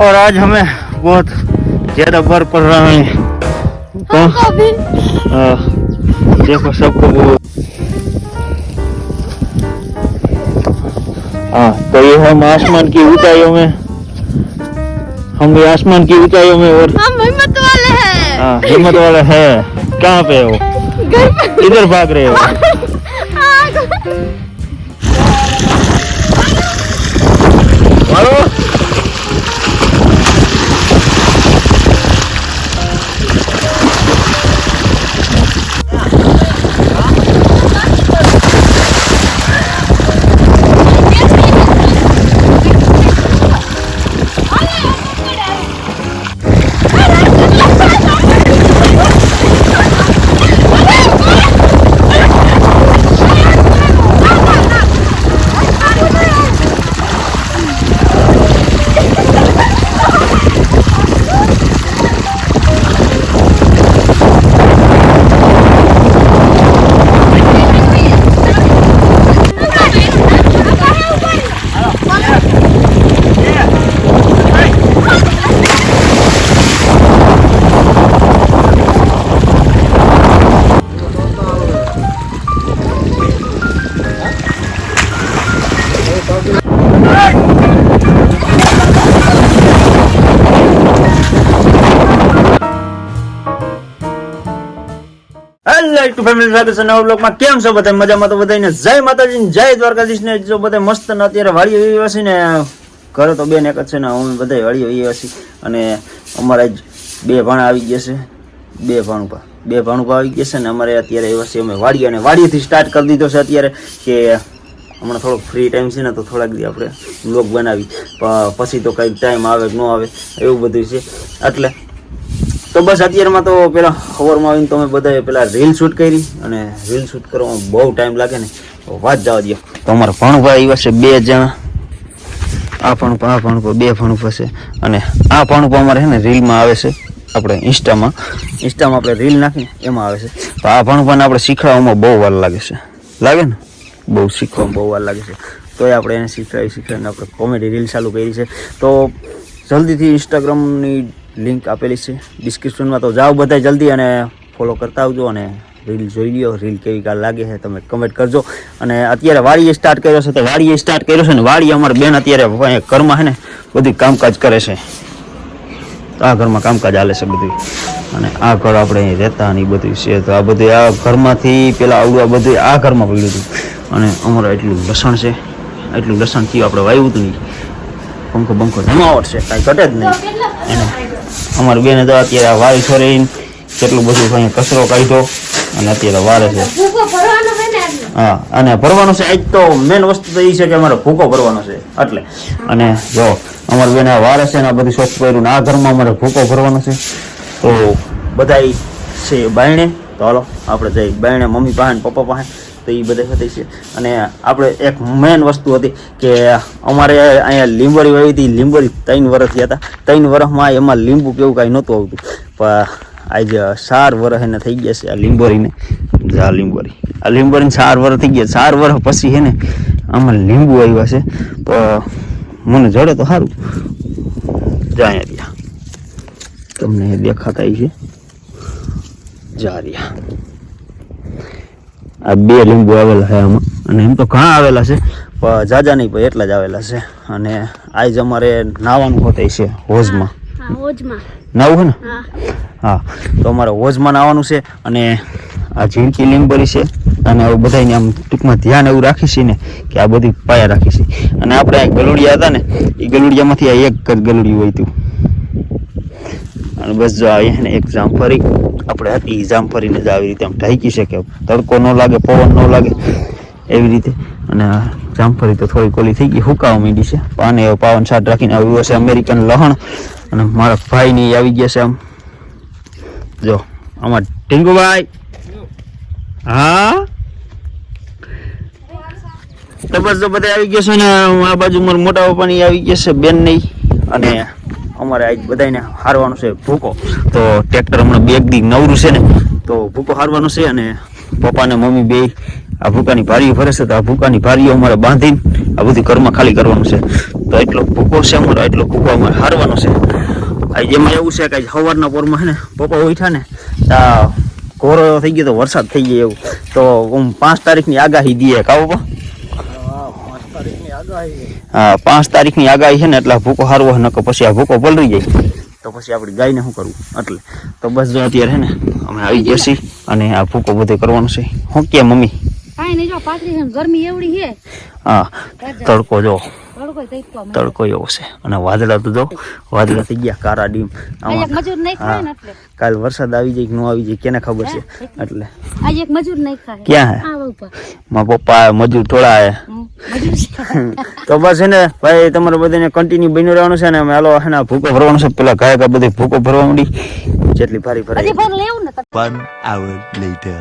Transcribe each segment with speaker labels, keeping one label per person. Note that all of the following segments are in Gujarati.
Speaker 1: और आज हमें बहुत ज्यादा बर्फ पड़ रहा है तो देखो सबको वो हाँ तो ये हम आसमान की ऊंचाइयों में हम भी आसमान की ऊंचाइयों में और
Speaker 2: हम हिम्मत वाले हैं।
Speaker 1: हाँ हिम्मत वाले है। कहाँ पे हो?
Speaker 2: घर पे।
Speaker 1: इधर भाग रहे हो? मारो ટુ ફેમિલી સાથે છે નવા બ્લોગમાં કેમ છો બધા મજામાં? તો બધાને જય માતાજી જય દ્વારકાધીશ ને જો બધા મસ્ત ને અત્યારે વાડીએ વિવાસી ને ઘરે તો બેન એક જ છે ને અમે બધા વાડીએ વિવાસી અને અમારા જ બે ભાણા આવી ગયા છે બે ભાણુપા આવી ગયા છે ને અમારે અત્યારે વિવાસી અમે વાડી અને વાડીએથી સ્ટાર્ટ કરી દીધો છે અત્યારે કે હમણાં થોડોક ફ્રી ટાઈમ છે ને તો થોડાક દી આપણે બ્લોગ બનાવી પછી તો કંઈક ટાઈમ આવે કે ન આવે એવું બધું છે એટલે તો બસ અત્યારમાં તો પેલા ખબરમાં આવીને તમે બધાએ પેલા રીલ શૂટ કરી અને રીલ શૂટ કરવામાં બહુ ટાઈમ લાગે ને તો વાત જવા દો. તો અમારા ભણુભા આવ્યા છે બે જણા આ ભણુભા બે ભણુભા છે અને આ ભણુભા અમારે છે ને રીલમાં આવે છે આપણે ઇન્સ્ટામાં આપણે રીલ નાખીને એમાં આવે છે તો આ ભણુભાને આપણે શીખવાડવામાં બહુ વાર લાગે ને બહુ શીખવામાં બહુ વાર લાગે છે તોય આપણે એને શીખવાડીને આપણે કોમેડી રીલ ચાલુ કરી છે. તો જલ્દીથી ઇન્સ્ટાગ્રામની લિંક આપેલી છે ડિસ્ક્રિપ્શનમાં તો જાઓ બધા જલ્દી અને ફોલો કરતા આવજો અને રીલ જોઈ લ્યો. રીલ કેવી કાર લાગે છે તમે કમેન્ટ કરજો. અને અત્યારે વાડીએ સ્ટાર્ટ કર્યો છે ને વાડી અમારે બેન અત્યારે ઘરમાં છે ને બધું કામકાજ કરે છે. તો આ ઘરમાં કામકાજ હાલે છે બધું અને આ ઘર આપણે અહીં રહેતા ને એ બધું છે તો આ બધું આ ઘરમાંથી પેલા આવડું આ બધું આ ઘરમાં પડ્યું હતું અને અમારે એટલું લસણ થયું આપણે વાવ્યું હતું નહીં પંખો જમાવટ છે કાંઈ ઘટે જ નહીં એને અમારી બેને તો અત્યારે વારી છોરીને કેટલું બધું અહીંયા કચરો કાઢ્યો અને અત્યારે વારે છે. હા અને ભરવાનો છે આજ તો મેન વસ્તુ તો એ છે કે અમારે ભૂકો ભરવાનો છે એટલે અને જો અમારી બેને વારે છે ને આ બધું સ્વચ્છ કર્યું ને આ ઘરમાં અમારે ભૂકો ભરવાનો છે તો બધા છે બાયણે તો હાલો આપણે જઈ બાયણે મમ્મી પાસે ને પપ્પા પાસે તો એ બધા હતી છે. અને આપણે એક મેન વસ્તુ હતી કે અમારે અહીંયા લીંબોરી વાવી હતી. લીંબોરી 3 વર્ષ થયા હતા 3 વર્ષમાં એમાં લીંબુ કેવું કાંઈ નહોતું આવતું પણ આજે 4 વર્ષ એને થઈ ગયા છે આ લીંબોરીને 4 વર્ષ થઈ ગયા. 4 વર્ષ પછી છે ને આમાં લીંબુ આવ્યા છે તો મને જડે તો સારું જાય રહ્યા તમને દેખાતા છે જા રહ્યા આ 2 લીંબુ આવેલા છે આમાં અને એમ તો ઘણા આવેલા છે પણ જાજા નહીં પણ એટલા જ આવેલા છે. અને આજ અમારે નાવાનું હોતે છે હોજમાં નાવું છે ને હા તો અમારે હોજમાં નાવાનું છે અને આ ઝીણકી લીંબોરી છે અને આવું બધાને આમ ટૂંકમાં ધ્યાન એવું રાખી છે ને કે આ બધી પાયા રાખી છે. અને આપણે આ ગલુડિયા હતા ને એ ગલુડિયામાંથી આ એક જ ગલુડિયું હોય હતું અને બસ જો અહીંયા ને એક જામફળી આપણે હતી જામફળીને જ આવી રીતે આમ ઢાંકી છે કે તડકો ન લાગે પવન ન લાગે એવી રીતે. અને જામફળી તો થોડી કોલી થઈ ગઈ હુકાવા માંડી છે પાને પાવન છાટ રાખીને આવ્યું હશે અમેરિકન લહણ. અને મારા ભાઈની આવી ગયા છે આમ જો આમાં ટીંગુભાઈ હા તો બસ જો બધા આવી ગયા છે ને આ બાજુ મારા મોટા પપ્પાની આવી ગયા છે બેન નહીં અને અમારે આજ બધાને હારવાનું છે ભૂકો. તો ટ્રેક્ટર હમણાં 2 દી નવરું છે ને તો ભૂકો હારવાનો છે અને પપ્પા ને મમ્મી બે આ ભૂકાની ભારીઓ ભરે છે તો આ ભૂકાની ભારીઓ અમારે બાંધીને આ બધું ઘરમાં ખાલી કરવાનું છે. તો એટલો ભૂકો છે અમારો, એટલો ભૂકો અમારે હારવાનો છે. આજે એમાં એવું છે કે સવારના પોરમાં છે ને પપ્પા ઉઠ્યા ને તા કોરો થઈ ગયો તો વરસાદ થઈ ગયો એવું. તો 5 તારીખની આગાહી દઈએ કાવો પપ્પા. હા 5 તારીખની આગાહી છે ને એટલે ભૂકો હારવો નકો પછી આ ભૂકો પલરી જાય તો પછી આપણી ગાયને શું કરવું. એટલે તો બસ જો અત્યારે છે ને અમે આવી ગયા છીએ અને આ ભૂકો બધો કરવાનો છે. શું કે મમ્મી?
Speaker 2: કાઈ નહીં, જો પાતરી ગરમી એવડી છે.
Speaker 1: હા તડકો જો,
Speaker 2: તડકો તડકો
Speaker 1: તડકો એવો છે અને વાદળા તો જો, વાદળા થઈ ગયા કારા ડીમ.
Speaker 2: આજ એક મજૂર નહીં ખાય ને એટલે
Speaker 1: કાલ વરસાદ આવી જાય કે ન આવી જાય કેને ખબર છે. એટલે
Speaker 2: આજ એક મજૂર નહીં ખાય.
Speaker 1: ક્યાં હે?
Speaker 2: આ ઉપર
Speaker 1: મારા પપ્પા મજૂર થોડા હે.
Speaker 2: મજૂર
Speaker 1: તો બસ છે ને ભાઈ તમારે બધાને કન્ટિન્યુ બન્યું રહેવાનું છે ને અમે હાલો હે ને ભૂકો ભરવાનો છે. પેલા ગાય બધે ભૂકો ભરવા માંડી જેટલી ભારી ભરાય.
Speaker 2: હજી ફોન લેવું ને
Speaker 3: 1 hour later.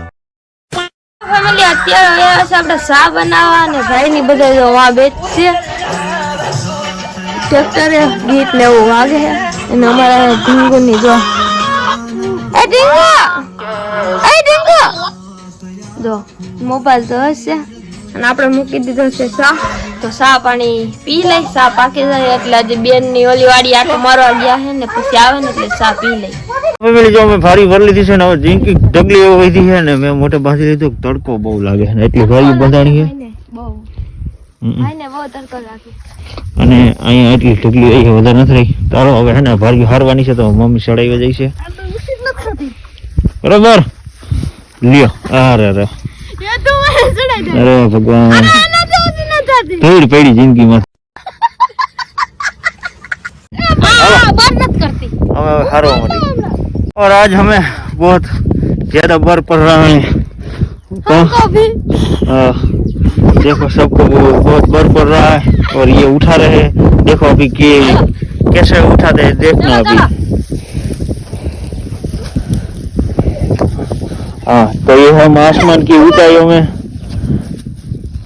Speaker 2: ફેમિલી અત્યારે આવ્યા છે આપણે ચા બનાવવા અને ભાઈ ની બધા જો વા બેઠશે ટ્રેક્ટરે ગીત ને એવું વાગે છે અને અમારા ઢીંગુ ની જો એ ઢીંગુ જો મોબાઈલ તો હશે અને આપણે મૂકી દીધો છે ચા. તો ચા પાણી પી લઈ, ચા પાકી જાય એટલે આજે બેન ની ઓલી વાડી આટો મારવા ગયા છે ને પછી આવે ને એટલે ચા પી લઈ.
Speaker 1: ફેમિલી જો મેં ભારી ભરી લીધી છે ને હવે જિંદગી ડગલી એવો વધી છે ને મેં મોટે બાંધી લીધું. તડકો બહુ લાગે છે ને એટલી ભારી બંધાણી છે
Speaker 2: બહુ તડકો લાગે
Speaker 1: અને અહીંયા એટલી ઢગલી રહી છે વધારે નથી રહી. તારો હવે હે ને ભારી હારવાની છે તો મમ્મી ચડાવી જાય છે બરોબર. લ્યો અરે અરે અરે ભગવાન ધૂળ પડી જિંદગીમાં. હવે हारवा માંડી और आज हमें बहुत ज्यादा बर्फ पड़ रहा है देखो सबको बहुत बर्फ पड़ रहा है और ये उठा रहे हैं. देखो अभी के कैसे उठाते हैं देखना अभी. हाँ तो ये हम आसमान की ऊंचाइयों में,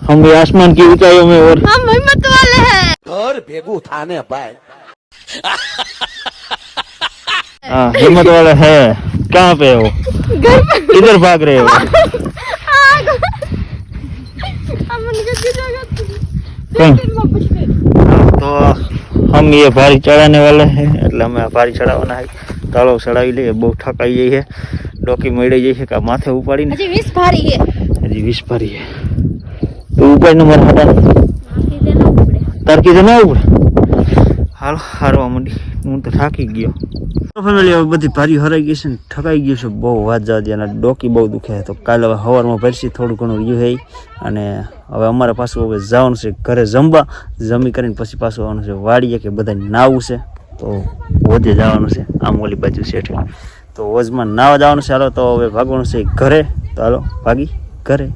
Speaker 1: हम भी आसमान की ऊंचाइयों में और
Speaker 2: हम हिम्मत वाले हैं.
Speaker 3: घर भेगू थाने भाई.
Speaker 1: हाँ हिम्मत वाला है. कहाँ पे हो? इधर भाग रहे हो? कौन? तो हम ये भारी चढ़ाने वाले हैं એટલે અમે ભારી ચડાવવાના है. તાળો ચડાવી લઈએ. બહુ ઠકાઈ જાય છે, ડોકી મળી જાય છે કે માથે ઉપાડીને.
Speaker 2: હજી 20 ભારી છે.
Speaker 1: હજી 20 ભારી છે તો ઉપાડીને મારા હાડા તાર કીધે ના ઉપડે. હાલ હારવા માંડી. હું તો થાકી ગયો. ફેમિલી હવે બધી ભારી હરાઈ ગઈ છે ને ઠકાઈ ગયું છે બહુ. વાત જવા દે અને ડોકી બહુ દુખે. તો કાલે હવે સવારમાં ભરસી થોડું ઘણું રહ્યું છે અને હવે અમારે પાછું હવે જવાનું છે ઘરે જમવા. જમી કરીને પછી પાછું આવવાનું છે વાડીએ કે બધા નાવું છે તો વોજે જવાનું છે આમ ઓલી બાજુ શેઠે. તો વોજમાં નાવા જવાનું છે. હાલો તો હવે ભાગવાનું છે ઘરે. તો હાલો ભાગી ઘરે.